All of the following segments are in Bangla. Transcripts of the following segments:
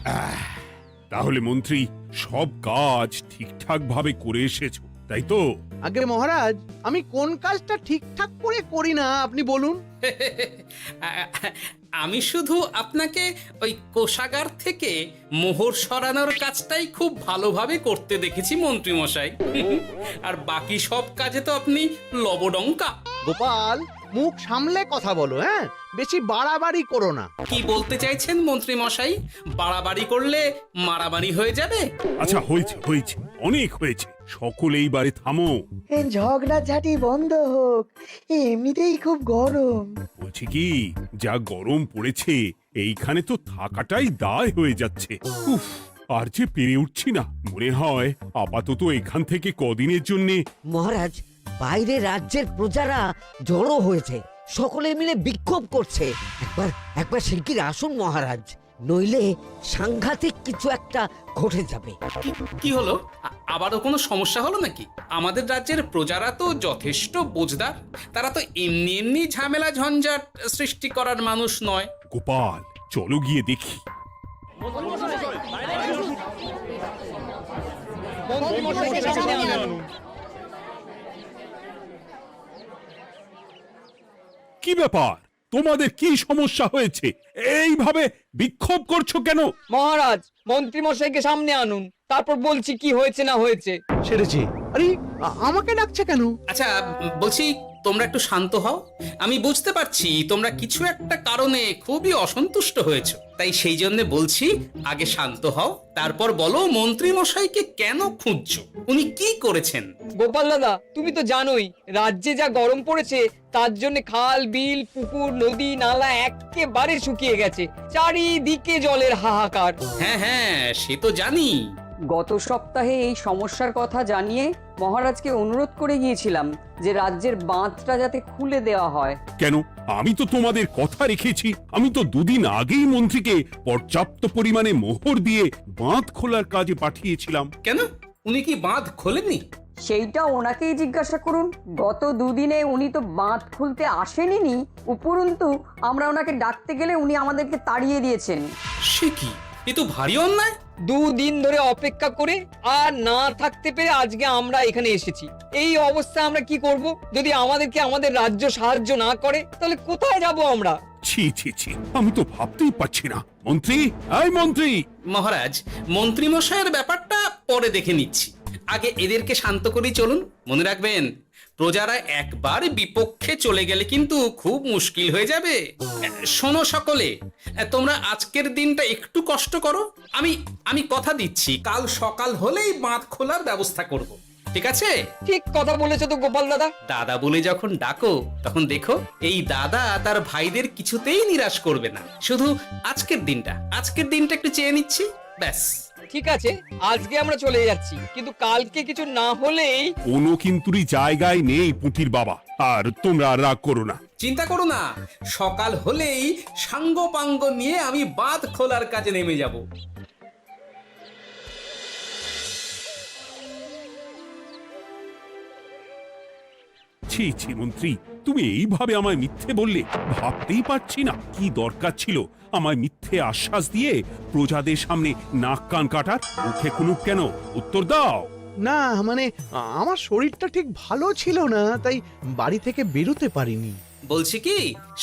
আহ, তাহলে মন্ত্রী সব কাজ ঠিকঠাক ভাবে করে এসেছো, তাই তো? আগে মহারাজ, আমি কোন কাজটা ঠিকঠাক করে করি না আপনি বলুন। আমি শুধু আপনাকে ওই কোষাগার থেকে মোহর সরানোর কাজটাই খুব ভালোভাবে করতে দেখেছি মন্ত্রী মশাই। আর বাকি সব কাজে তো আপনি লবডঙ্কা। গোপাল, মুখ সামলে কথা বলো, হ্যাঁ? বেশি বাড়াবাড়ি করো না। কি বলতে চাইছেন মন্ত্রী মশাই? বাড়াবাড়ি করলে মারামারি হয়ে যাবে? আচ্ছা, হয়েছে হয়েছে, অনেক হয়েছে, সকলে এইবারে থামো। ঝগড়াঝাটি বন্ধ হোক, এমনিতেই খুব গরম। বলছি কি, যা গরম পড়েছে এইখানে তো থাকাটাই দায় হয়ে যাচ্ছে। উফ, আর যে পেরে উঠছি না। মনে হয় আপাতত এখান থেকে কদিনের জন্যে। মহারাজ, বাইরে রাজ্যের প্রজারা জড়ো হয়েছে, সকলে মিলে বিক্ষোভ করছে। একবার একবার শিগগির আসুন মহারাজ, নইলে সাংঘাতিক কিছু একটা ঘটে যাবে। কি হলো? আবারও কোনো সমস্যা হলো নাকি? আমাদের রাজ্যের প্রজারা তো যথেষ্ট বোঝদার, তারা তো এমনি এমনি ঝামেলা ঝঞ্ঝাট সৃষ্টি করার মানুষ নয়। গোপাল, চলো গিয়ে দেখি। কি ব্যাপার, তোমাদের কি সমস্যা হয়েছে? এইভাবে বিক্ষোভ করছো কেন? মহারাজ, মন্ত্রী মশাইকে সামনে আনুন, তারপর বলছি কি হয়েছে না হয়েছে। সেরেছে। আরে, আমাকে ডাকছে কেন? আচ্ছা, বলছি তোমরা একটু শান্ত হও। আমি বুঝতে পারছি তোমরা কিছু একটা কারণে খুবই অসন্তুষ্ট হয়েছো, তাই সেই জন্য বলছি আগে শান্ত হও, তারপর বলো মন্ত্রী মশাইকে কেন খুঁজছো, উনি কি করেছেন? গোপাল দাদা, তুমি তো জানোই রাজ্যে যা গরম পড়েছে, তার জন্য খাল বিল পুকুর নদী নালা একেবারে শুকিয়ে গেছে, চারিদিকে জলের হাহাকার। হ্যাঁ হ্যাঁ, সে তো জানি। গত সপ্তাহে এই সমস্যার কথা জানিয়ে মহারাজকে অনুরোধ করে গিয়েছিলাম যে রাজ্যের বাঁধটা যাতে খুলে দেওয়া হয়। কেন? আমি তো তোমাদের কথা রেখেছি। আমি তো দুদিন আগেই মন্ত্রীকে পর্যাপ্ত পরিমাণে মোহর দিয়ে বাঁধ খোলার কাজে পাঠিয়েছিলাম। কেন, উনি কি বাঁধ খোলেননি? সেইটা ওনাকেই জিজ্ঞাসা করুন। গত দুদিনে উনি তো বাঁধ খুলতে আসেনি, উপরন্তু আমরা ওনাকে ডাকতে গেলে উনি আমাদেরকে তাড়িয়ে দিয়েছেন। সে কি, এ তো ভারী অন্যায়। দুদিন ধরে অপেক্ষা করে আর না থাকতে পেরে আজকে আমরা এখানে এসেছি। এই অবস্থায় আমরা কি করব? যদি আমাদেরকে আমাদের রাজ্য সাহায্য না করে, তাহলে কোথায় যাব আমরা? ছি ছি ছি, আমি তো ভাবতেই পারছি না। মন্ত্রী, এই মন্ত্রী! মহারাজ, মন্ত্রী মশাইয়ের ব্যাপারটা পরে দেখে নিচ্ছি, আগে এদেরকে শান্ত করেই চলুন। মনে রাখবেন, প্রজারা একবার বিপক্ষে চলে গেলে কিন্তু খুব মুশকিল হয়ে যাবে। শোনো সকলে, তোমরা আজকের দিনটা একটু কষ্ট করো। আমি আমি কথা দিচ্ছি, কাল সকাল হলেই বাঁধ খোলার ব্যবস্থা করব, ঠিক আছে? ঠিক কথা বলেছো তো গোপাল দাদা। দাদা বলে যখন ডাকো, তখন দেখো এই দাদা তার ভাইদের কিছুতেই নিরাশ করবে না। শুধু আজকের দিনটা একটু চেয়ে নিচ্ছি, ব্যাস। ঠিক আছে, আজকে আমরা চলে যাচ্ছি, কিন্তু কালকে কিছু না হলেই। কোনো কিন্তুরই জায়গায় নেই পুঁটির বাবা। আর তোমরা আর রাগ করো না। চিন্তা করো না, সকাল হলেই সাঙ্গ পাঙ্গ নিয়ে আমি বাঁধ খোলার কাজে নেমে যাব। ছি ছি মন্ত্রী, তুমি এইভাবে আমায় মিথ্যে বললে। ভাবতেই পারছি না কি দরকার ছিল আমায় মিথ্যে আশ্বাস দিয়ে প্রজাদের সামনে নাক কান কাটার। মুখে কুলুপ কেন? উত্তর দাও। না মানে, আমার শরীরটা ঠিক ভালো ছিল না, তাই বাড়ি থেকে বেরোতে পারিনি। বলছি কি,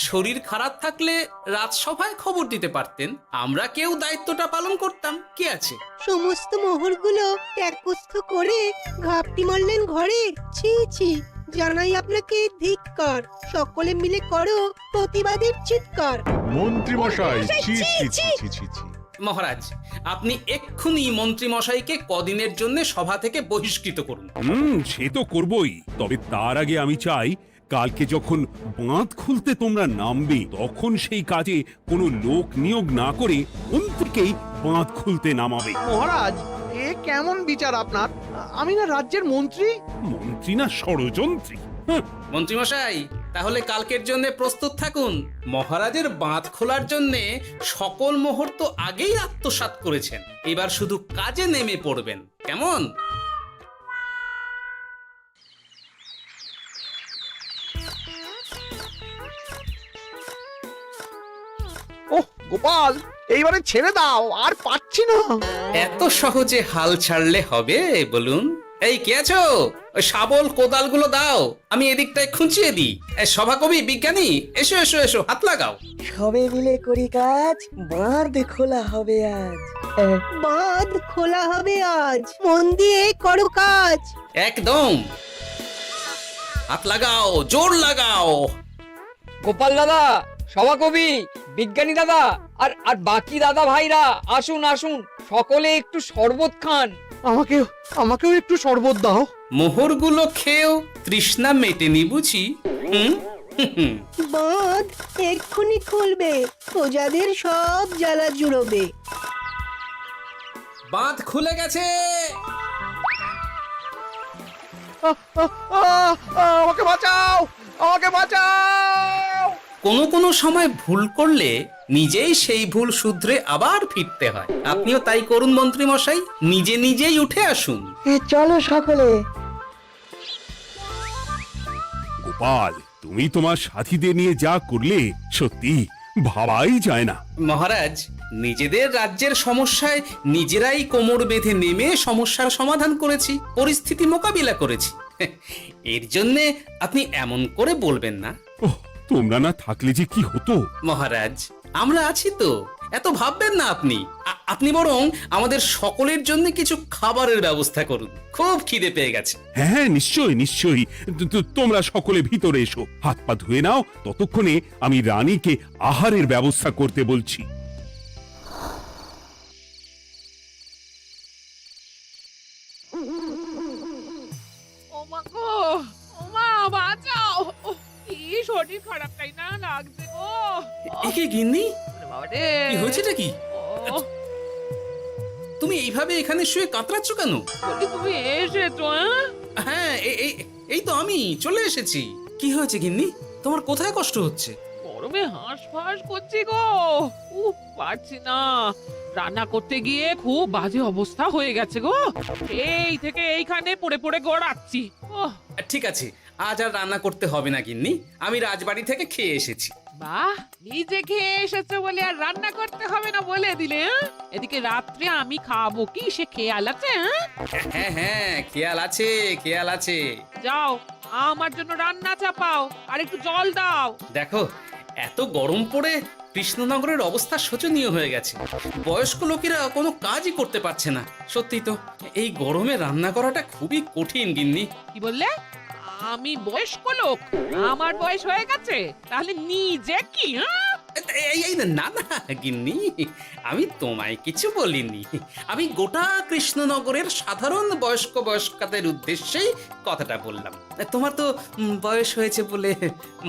শরীর খারাপ থাকলে রাজসভায় খবর দিতে পারতেন, আমরা কেউ দায়িত্বটা পালন করতাম, কি আছে? সমস্ত মোহরগুলো ত্যাগস্থ করে ঘাপটি মারলেন ঘরে। ছি ছি, জানাই আপনাকে ধিক্কার। সকলে মিলে করো প্রতিবাদের চিৎকার। মন্ত্রী মশাই, ছি ছি ছি ছি ছি ছি। মহারাজ, আপনি এক্ষুনি মন্ত্রী মশাইকে কদিনের জন্য সভা থেকে বহিষ্কৃত করুন। সে তো করবই, তবে তার আগে আমি চাই কালকে যখন বাঁধ খুলতে তোমরা নামবে, তখন সেই কাজে কোনো লোক নিয়োগ না করে মন্ত্রীকেই বাঁধ খুলতে নামাবে। মহারাজ, এ কেমন বিচার আপনার? আমি না রাজ্যের মন্ত্রী। মন্ত্রী না ষড়যন্ত্রী। হ্যাঁ, মন্ত্রী মশাই, তাহলে কালকের জন্য প্রস্তুত থাকুন। মহারাজের বাঁধ খোলার জন্য সকল মোহর তো আগেই আত্মসাৎ করেছেন, এবার শুধু কাজে নেমে পড়বেন, কেমন? ওহ গোপাল, এইবারে ছেড়ে দাও, আর পাচ্ছি না। এত সহজে হাল ছাড়লে হবে বলুন? এই কে আছো? ওই শাবল কোদালগুলো দাও, আমি এদিকটায় খুঁচিয়ে দিই। এই সভাকবি, বিজ্ঞানী, এসো এসো এসো, হাত লাগাও। সবে মিলে করি কাজ, বাঁধ খোলা হবে আজ। বাঁধ খোলা হবে আজ, মন দিয়ে করো কাজ। একদম, হাত লাগাও, জোর লাগাও। গোপাল দাদা, সভাকবি, বিজ্ঞানী দাদা আর আর বাকি দাদা ভাইরা আসুন আসুন, সকলে একটু শরবত খান। আমাকেও একটু শরবত দাও। মোহরগুলো খেয়েও তৃষ্ণা মেটেনি বুঝি? হুম হুম। বাঁধ এক্ষুনি খুলবে, প্রজাদের সব জ্বালা জুড়বে। বাঁধ খুলে গেছে। আমাকে বাঁচাও, আমাকে বাঁচাও। কোনো সময় ভুল করলে নিজেই সেই ভুল শুধরে আবার ফিরতে হয়। আপনিও তাই করুন মন্ত্রী মশাই, নিজে নিজেই উঠে আসুন। চলো সকলে। গোপাল, তুমি তোমার সাথীদের নিয়ে যা করলে সত্যি ভাবাই যায় না। মহারাজ, নিজেদের রাজ্যের সমস্যায় নিজেরাই কোমর বেঁধে নেমে সমস্যার সমাধান করেছি, পরিস্থিতি মোকাবিলা করেছি। এর জন্যে আপনি এমন করে বলবেন না। ওহ, তোমরা না থাকলে যে কি হতো। মহারাজ, আমরা আছি তো, এত ভাববেন না আপনি। আপনি বরং আমাদের সকলের জন্য কিছু খাবারের ব্যবস্থা করুন, খুব খিদে পেয়ে গেছে। হ্যাঁ, নিশ্চয়ই নিশ্চয়ই। তোমরা সকলে ভিতরে এসো, হাত পা ধুয়ে নাও। ততক্ষণে আমি রানীকে আহারের ব্যবস্থা করতে বলছি। ওমা গো, ওমা বাঁচাও। কি শরীর খারাপ, তাই না লাগছে গো। একে গিন্নি, বাবারে, কি হয়েছেটা কি? ও, তুমি এইভাবে এখানে শুয়ে কাতরাচ্ছ কেন? বলি তুমি এসেছো? হ্যাঁ, এই তো আমি চলে এসেছি। কি হয়েছে গিন্নি? তোমার কোথায় কষ্ট হচ্ছে? গরমে হাঁসফাঁস করছি গো। পারছি না, রান্না করতে গিয়ে খুব বাজে অবস্থা হয়ে গেছে গো। এই থেকে এইখানে পড়ে পড়ে গড়াচ্ছি। ওহ, ঠিক আছে, আজ আর রান্না করতে হবে না গিন্নি, আমি রাজবাড়ি থেকে খেয়ে এসেছি। বাহ, নিজে খেয়ে এসেছো বলে আর রান্না করতে হবে না বলে দিলে? এদিকে রাত্রে আমি খাবো কি, সে খেয়াল আছে? হ্যাঁ হ্যাঁ, খেয়াল আছে, খেয়াল আছে। যাও, আমার জন্য রান্না চাপাও আর একটু জল দাও। দেখো, এত গরম পড়ে কৃষ্ণনগরের অবস্থা শোচনীয় হয়ে গেছে। বয়স্ক লোকেরা কোনো কাজই করতে পারছে না। সত্যি তো, এই গরমে রান্না করাটা খুবই কঠিন গিন্নি। কি বললে? আমি বয়স্ক লোক? আমার বয়স হয়ে গেছে, তাহলে নিজে কি? এই না না গিন্নি, আমি তোমায় কিছু বলিনি। আমি গোটা কৃষ্ণনগরের সাধারণ বয়স্কাদের উদ্দেশ্যেই কথাটা বললাম। তোমার তো বয়স হয়েছে বলে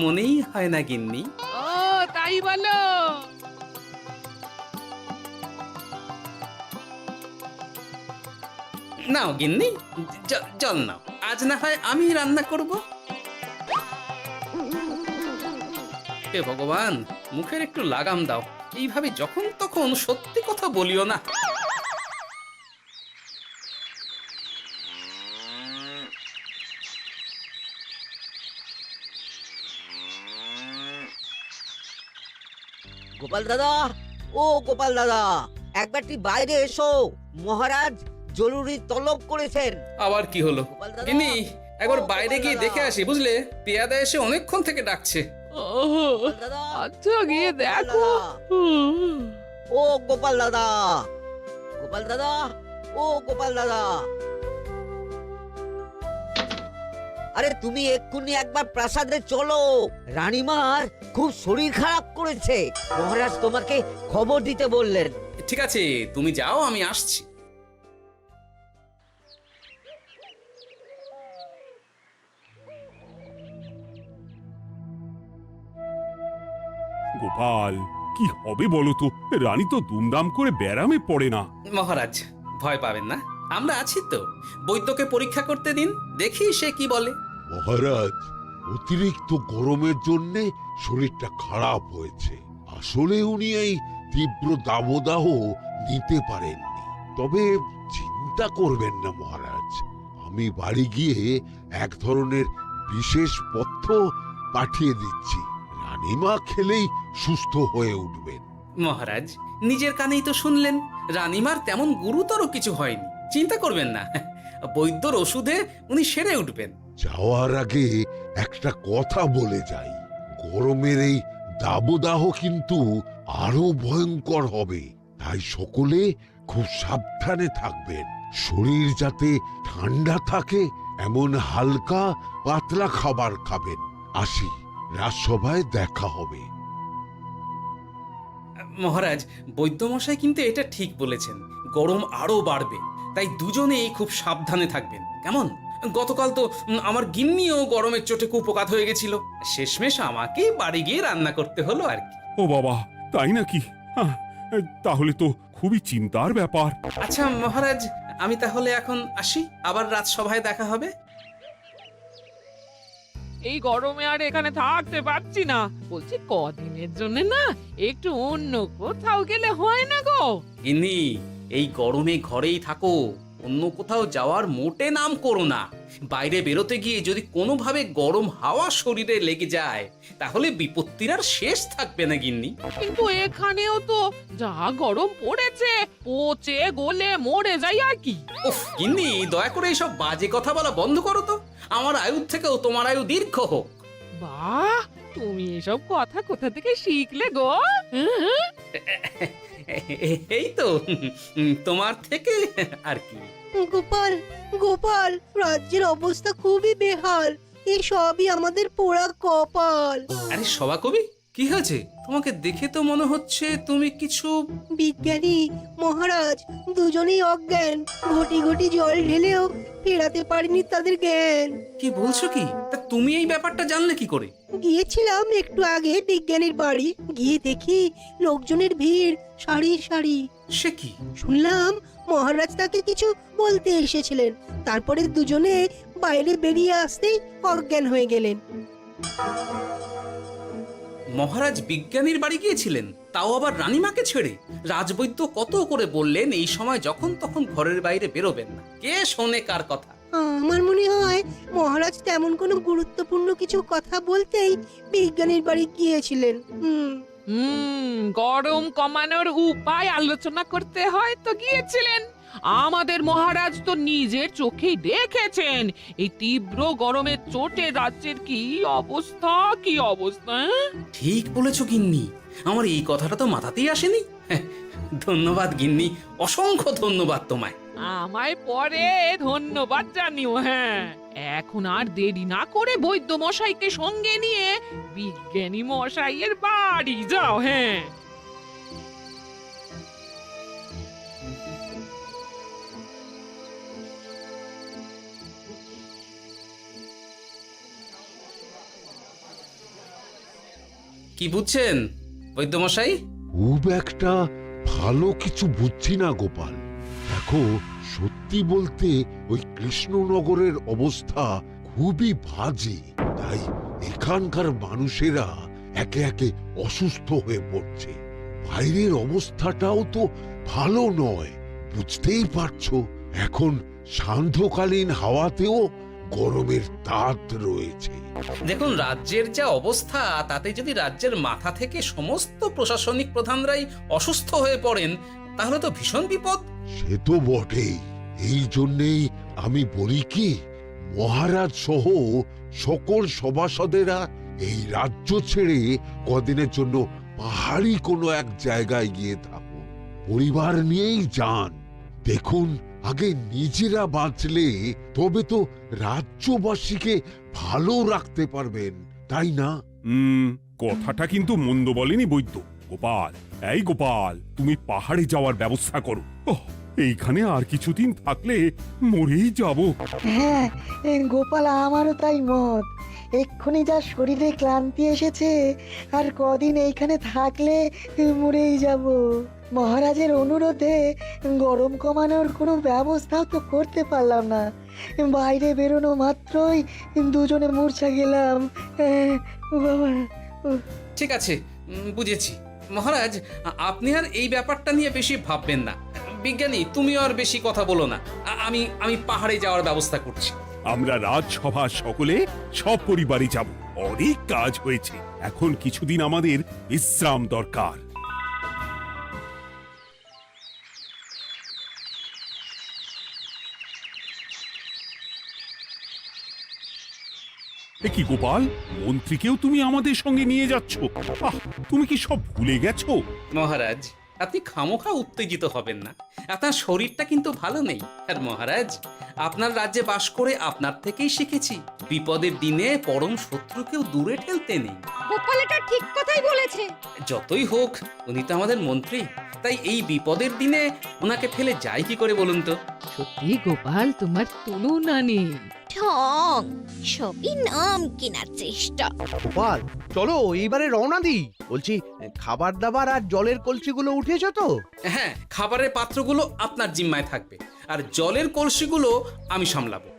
মনেই হয় না গিন্নি। ও তাই বলো? নাও গিন্নি, জল নাও। আজ না হয় আমি রান্না করব। হে ভগবান, মুখের একটু লাগাম দাও। এইভাবে যখন তখন সত্যি কথা বলিও না। গোপাল দাদা, ও গোপাল দাদা, একবারটি বাইরে এসো। মহারাজ জরুরি তলব করেছেন। আবার কি হলো? গোপাল দাদা, গিন্নি, একবার ও বাইরে গোপাল গিয়ে দাদা। দেখে আসি, বুঝলে? পেয়াদা এসে অনেকক্ষণ থেকে ডাকছে। গোপাল দাদা, আচ্ছা, গিয়ে গোপাল দেখো। দাদা, ও গোপাল দাদা, গোপাল দাদা, ও গোপাল দাদা। আরে তুমি এক্ষুনি একবার প্রাসাদে চলো, রানীমার খুব শরীর খারাপ করেছে। মহারাজ তোমাকে খবর দিতে বললেন। ঠিক আছে, তুমি যাও, আমি আসছি। গোপাল, কি হবে বলো তো? রানী তো দুমদাম করে ব্যারামে পড়ে না। মহারাজ, ভয় পাবেন না, আমরা আছি তো। বৈদ্যকে পরীক্ষা করতে দিন, দেখি সে কি বলে। মহারাজ, অতিরিক্ত গরমের জন্য শরীরটা খারাপ হয়েছে। আসলে উনি এই তীব্র দাবদাহ নিতে পারেননি। তবে চিন্তা করবেন না মহারাজ, আমি বাড়ি গিয়ে এক ধরনের বিশেষ পথ্য পাঠিয়ে দিচ্ছি। রানীমা খেলেই সুস্থ হয়ে উঠবেন। মহারাজ নিজের কানেই তো শুনলেন, রানীমার তেমন গুরুতর কিছু হয়নি, চিন্তা করবেন না। বৈদ্যর ওষুধে উনি সেরে উঠবেন। যাওয়ার আগে একটা কথা বলে যাই, গরমের এই দাবদাহ কিন্তু আরো ভয়ঙ্কর হবে, তাই সকলে খুব সাবধানে থাকবেন। শরীর যাতে ঠান্ডা থাকে এমন হালকা পাতলা খাবার খাবেন। আসি, রাজসভায় দেখা হবে। মহারাজ, বৈদ্যমশাই কিন্তু এটা ঠিক বলেছেন, গরম আরো বাড়বে, তাই দুজনেই খুব সাবধানে থাকবেন, কেমন? গতকাল তো আমার গিন্নিও গরমের চোটে কুপোকাত হয়ে গেছিল, শেষমেশ আমাকে বাড়ি গিয়ে রান্না করতে হলো আর কি। ও বাবা, তাই নাকি? তাহলে তো খুবই চিন্তার ব্যাপার। আচ্ছা মহারাজ, আমি তাহলে এখন আসি, আবার রাজসভায় দেখা হবে। এই গরমে আর এখানে থাকতে পারছি না, বলছি কদিনের জন্য না একটু অন্য কোথাও গেলে হয় না গো? গিন্নি, এই গরমে ঘরেই থাকো, অন্য কোথাও যাওয়ার মোটে নাম করো না। বাইরে বেরোতে গিয়ে যদি কোনোভাবে গরম হাওয়া শরীরে লেগে যায় তাহলে বিপত্তির আর শেষ থাকবে না গিন্নি। কিন্তু এখানেও তো যা গরম পড়েছে, পচে গলে মরে যাই আর কি। উফ গিন্নি, দয়া করে এইসব বাজে কথা বলা বন্ধ করো তো, আমার আয়ুর থেকেও তোমার আয়ু দীর্ঘ হোক। বাহ, তুমি এসব কথা কোথা থেকে শিখলে গো? হুম? এই তো তোমার থেকে আর কি। গোপাল, গোপাল, রাজ্যের অবস্থা খুবই বেহাল। এই সবই আমাদের পোড়া কপাল। আরে সভা কবি, কি হয়েছে? তোমাকে দেখে তো মনে হচ্ছে তুমি কিছু... বিজ্ঞানী মহারাজ দুজনেই অজ্ঞান, ঘটি ঘটি জল ঢেলেও ফেরাতে পারেনি তাদের জ্ঞান। কি বলছো কি? তা তুমি এই ব্যাপারটা জানলে কি করে? গিয়েছিলাম একটু আগে বিজ্ঞানীর বাড়ি, গিয়ে দেখি লোকজনের ভিড় সারি সারি। সে কি? শুনলাম মহারাজ তাকে কিছু বলতে এসেছিলেন, তারপরে দুজনে বাইরে বেরিয়ে আসতেই অজ্ঞান হয়ে গেলেন। মহারাজ বিজ্ঞানীর বাড়ি গিয়েছিলেন, তাও আবার রানীমাকে ছেড়ে? রাজবৈদ্য কত করে বললেন এই সময় যখন তখন ঘরের বাইরে বেরোবেন না, কে শোনে কার কথা? আমার মনে হয় মহারাজ তেমন কোনো গুরুত্বপূর্ণ কিছু কথা বলতেই বিজ্ঞানীর বাড়ি গিয়েছিলেন। গরম কমানোর উপায় আলোচনা করতে হয় তো গিয়েছিলেন। আমাদের মহারাজ তো নিজের চোখেই দেখেছেন এই তীব্র গরমের চোটে রাজ্যের কি অবস্থা, কি অবস্থা। ঠিক বলেছো গিন্নি, আমার এই কথাটা তো মাথাতেই আসেনি। ধন্যবাদ গিন্নি, অসংখ্য ধন্যবাদ তোমায়। আমায় পরে ধন্যবাদ জানিও। হ্যাঁ, এখন আর দেরি না করে বৈদ্য মশাইকে সঙ্গে নিয়ে বিজ্ঞানী মশাইয়ের বাড়ি যাও। হ্যাঁ, কি বুঝছেন বৈদ্যমশাই? খুব একটা ভালো কিছু বুঝছি না গোপাল। দেখো, সত্যি বলতে ওই কৃষ্ণনগরের অবস্থা খুবই বাজে, তাই এখানকার মানুষেরা একে একে অসুস্থ হয়ে পড়ছে। বাইরের অবস্থাটাও তো ভালো নয়, বুঝতেই পারছো। এখন সান্ধ্যকালীন হাওয়াতেও গরমের তাত রয়েছে। দেখুন, রাজ্যের যা অবস্থা তাতে যদি রাজ্যের মাথা থেকে সমস্ত প্রশাসনিক প্রধানরাই অসুস্থ হয়ে পড়েন তাহলে তো ভীষণ বিপদ। সে তো বটেই, এই জন্যেই আমি বলি কি, মহারাজ সহ সকল সভাসদেরা এই রাজ্য ছেড়ে কদিনের জন্য পাহাড়ি কোনো এক জায়গায় গিয়ে থাকুন, পরিবার নিয়েই যান। দেখুন, আগে নিজেরা বাঁচলে তবে তো রাজ্যবাসীকে ভালো রাখতে পারবেন, তাই না? কথাটা কিন্তু মন্দ বলেনি বৈদ্য। গোপাল, এই গোপাল, তুমি পাহাড়ে যাওয়ার ব্যবস্থা করো। এইখানে আর কিছুদিন থাকলে মরেই যাব। হ্যাঁ গোপাল, আমারও তাই মত। এক্ষুনি যা শরীরে ক্লান্তি এসেছে, আর কদিন এইখানে থাকলে মরেই যাব। মহারাজের অনুরোধে গরম কমানোর কোনো ব্যবস্থাও তো করতে পারলাম না, বাইরে বেরোনো মাত্রই দুজনে মূর্ছা গেলাম। বাবা, ঠিক আছে, বুঝেছি। মহারাজ, আপনি আর এই ব্যাপারটা নিয়ে বেশি ভাববেন না। বিজ্ঞানী, তুমিও আর বেশি কথা বলো না। আমি পাহাড়ে যাওয়ার ব্যবস্থা করছি। আমরা রাজসভা সকলে সপরিবারে যাব। অনেক কাজ হয়েছে, এখন কিছুদিন আমাদের বিশ্রাম দরকার। এ কি গোপাল, মন্ত্রীকেও তুমি আমাদের সঙ্গে নিয়ে যাচ্ছ? আহ, তুমি কি সব ভুলে গেছো? মহারাজ, আপনি খামোখা উত্তেজিত হবেন না। আপনার শরীরটা কিন্তু ভালো নেই। আর মহারাজ, আপনার রাজ্যে বাস করে আপনার থেকেই শিখেছি বিপদের দিনে পরম শত্রুকেও দূরে ঠেলতে নেই। গোপাল এটা ঠিক কথাই বলেছে। যতই হোক, উনি তো আমাদের মন্ত্রী, তাই এই বিপদের দিনে ওনাকে ফেলে যায় কি করে বলুন তো? সত্যি গোপাল, তোমার তুলনা নেই। ঠং, সবই নাম কেনার চেষ্টা। গোপাল, চলো এইবারে রওনা দিই। বলছি, খাবার দাবার আর জলের কলসিগুলো উঠেছ তো? হ্যাঁ, খাবারের পাত্রগুলো আপনার জিম্মায় থাকবে, আর জলের কলসিগুলো আমি সামলাবো।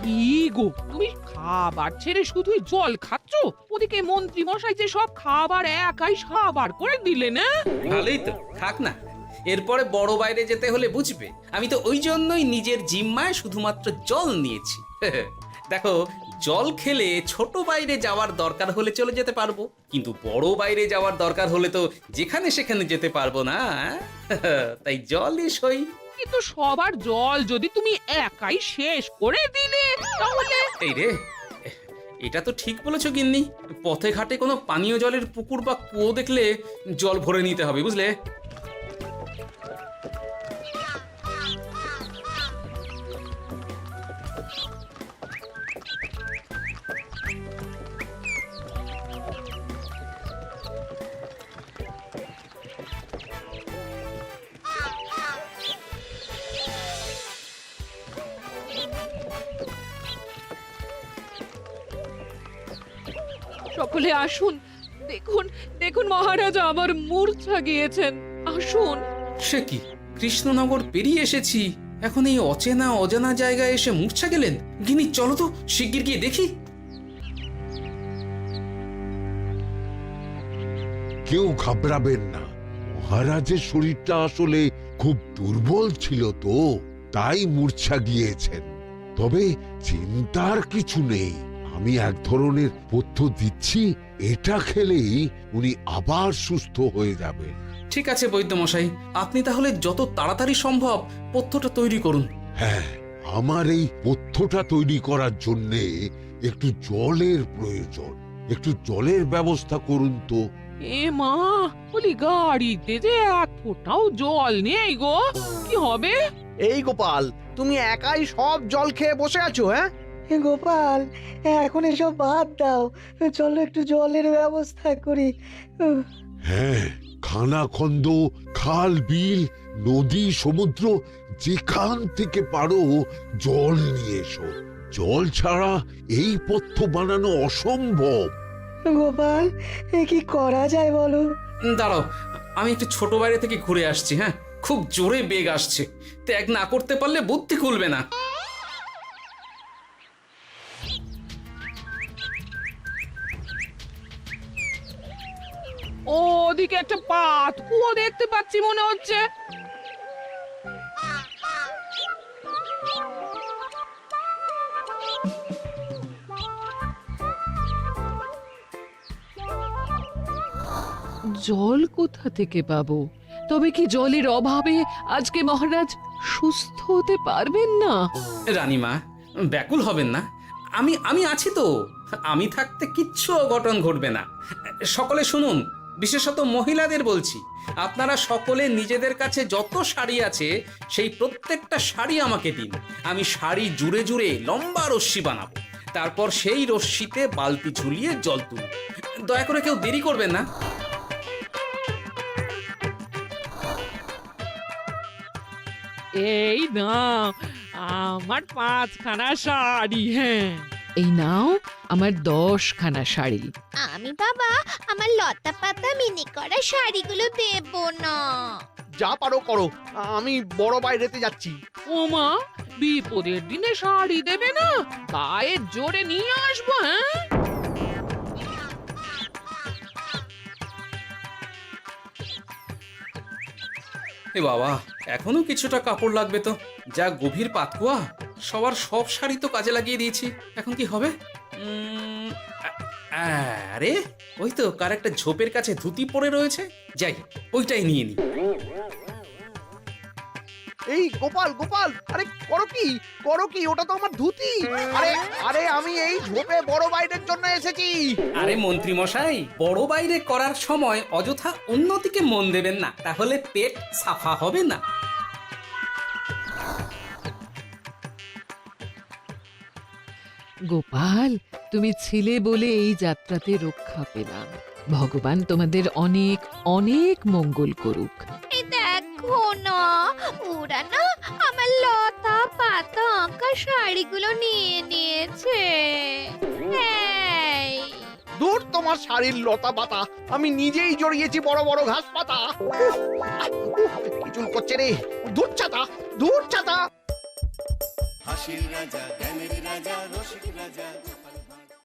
কি গো, তুমি খাবার ছেড়ে শুধুই জল খাচ্ছ? ওদিকে মন্ত্রী মশাই যে সব খাবার একাই সাবার করে দিলে না? ভালোই তো, থাক না। এরপরে বড় বাইরে যেতে হলে বুঝবে। আমি তো ওই জন্যই নিজের জিম্মায় শুধুমাত্র জল নিয়েছি। দেখো, জল খেলে ছোট বাইরে যাওয়ার দরকার হলে চলে যেতে পারবো, কিন্তু বড় বাইরে যাওয়ার দরকার হলে তো যেখানে সেখানে যেতে পারবো না। তাই জলই সই। কিন্তু সবার জল যদি তুমি একাই শেষ করে দিলে তাহলে? এই রে, এটা তো ঠিক বলেছো গিন্নি। পথে ঘাটে কোনো পানীয় জলের পুকুর বা কুয়ো দেখলে জল ভরে নিতে হবে, বুঝলে? সকলে আসুন, দেখুন দেখুন, মহারাজ আবার মূর্ছা গিয়েছেন। আসুন। সে কি, কৃষ্ণনগর পেরিয়ে এসেছি, এখন এই অচেনা অজানা জায়গায় এসে মূর্ছা গেলেন? গিনি, চলো তো শিগগির গিয়ে দেখি। কেউ ঘাবড়াবেন না, মহারাজের শরীরটা আসলে খুব দুর্বল ছিল তো, তাই মূর্ছা গিয়েছেন। তবে চিন্তার কিছু নেই, আমি এক ধরনের পথ্য দিচ্ছি, এটা খেলেই উনি আবার সুস্থ হয়ে যাবেন। ঠিক আছে বৈদ্য মশাই, আপনি তাহলে যত তাড়াতাড়ি সম্ভব পথ্যটা তৈরি করুন। হ্যাঁ, আমার এই পথ্যটা তৈরি করার জন্যে একটু জলের প্রয়োজন। একটু জলের ব্যবস্থা করুন তো। এ মা, বলি গাড়িতে যে এক ফোঁটাও জল নেই গো, কি হবে? এই গোপাল, তুমি একাই সব জল খেয়ে বসে আছো? হ্যাঁ গোপাল, এখন এসব বাদ দাও, চলো একটু জলের ব্যবস্থা করি। হ্যাঁ, খানাখন্দ, খাল, বিল, নদী, সমুদ্র, যেখান থেকে পারো জল নিয়ে এসো। জল ছাড়া এই পথ্য বানানো অসম্ভব। গোপাল, কি করা যায় বলো? দাঁড়াও, আমি একটু ছোট বাইরে থেকে ঘুরে আসছি। হ্যাঁ, খুব জোরে বেগ আসছে, ত্যাগ না করতে পারলে বুদ্ধি খুলবে না। ওদিকে একটা পাত কুয়ো দেখতে পাচ্ছি মনে হচ্ছে। জল কোথা থেকে পাবো? তবে কি জলের অভাবে আজকে মহারাজ সুস্থ হতে পারবেন না? রানীমা, ব্যাকুল হবেন না, আমি আমি আছি তো। আমি থাকতে কিচ্ছু অঘটন ঘটবে না। সকলে শুনুন, বিশেষত মহিলাদের বলছি, আপনারা সকলে নিজেদের কাছে যত শাড়ি আছে সেই প্রত্যেকটা শাড়ি আমাকে দিন। আমি শাড়ি জুড়ে জুড়ে লম্বা রশ্মি বানাবো, তারপর সেই রশ্মিতে বালতি ঝুলিয়ে জল তুলব। দয়া করে কেউ দেরি করবেন না। এই নাও আমার 5খানা শাড়ি। হ্যাঁ, এই নাও আমার 10খানা শাড়ি। আমি বাবা আমার লতা পাতা মিনি করা শাড়িগুলো দেব না। যা পারো করো, আমি বড় বাইরেতে যাচ্ছি। ওমা, বিপদের দিনে শাড়ি দেবে না? গায়ের জোরে নিয়ে আসবো। হ্যাঁ, এ বাবা, এখনো কিছুটা কাপড় লাগবে তো। যা গভীর পাতকুয়া, সবার সব শাড়ি তো কাজে লাগিয়ে দিয়েছি, এখন কি হবে? আরে ওই তো কার একটা ঝোপের কাছে ধুতি পড়ে রয়েছে, যাই ওইটাই নিয়ে নি। এই গোপাল গোপাল, আরে করো কি ওটা তো আমার ধুতি। আরে আরে আমি এই ঝোপে বড় বাইরের জন্য এসেছি। আরে মন্ত্রী মশাই, বড় বাইরে করার সময় অযথা অন্যদিকে মন দেবেন না, তাহলে পেট সাফা হবে না। গোপাল, তুমি ছিলে বলে এই যাত্রাতে রক্ষা পেলাম। ভগবান তোমাদের অনেক অনেক মঙ্গল করুক। এই দেখো না, ওরা না আমার লতা পাতা আঁকা শাড়িগুলো নিয়ে নিয়েছে। এই, দূর তোমার শাড়ির লতা পাতা, আমি নিজেই জড়িয়েছি বড় বড় ঘাস পাতা। চুল করছে রে, দূর ছাতা। হাসির রাজা, জ্ঞানের রাজা, রসিক রাজা।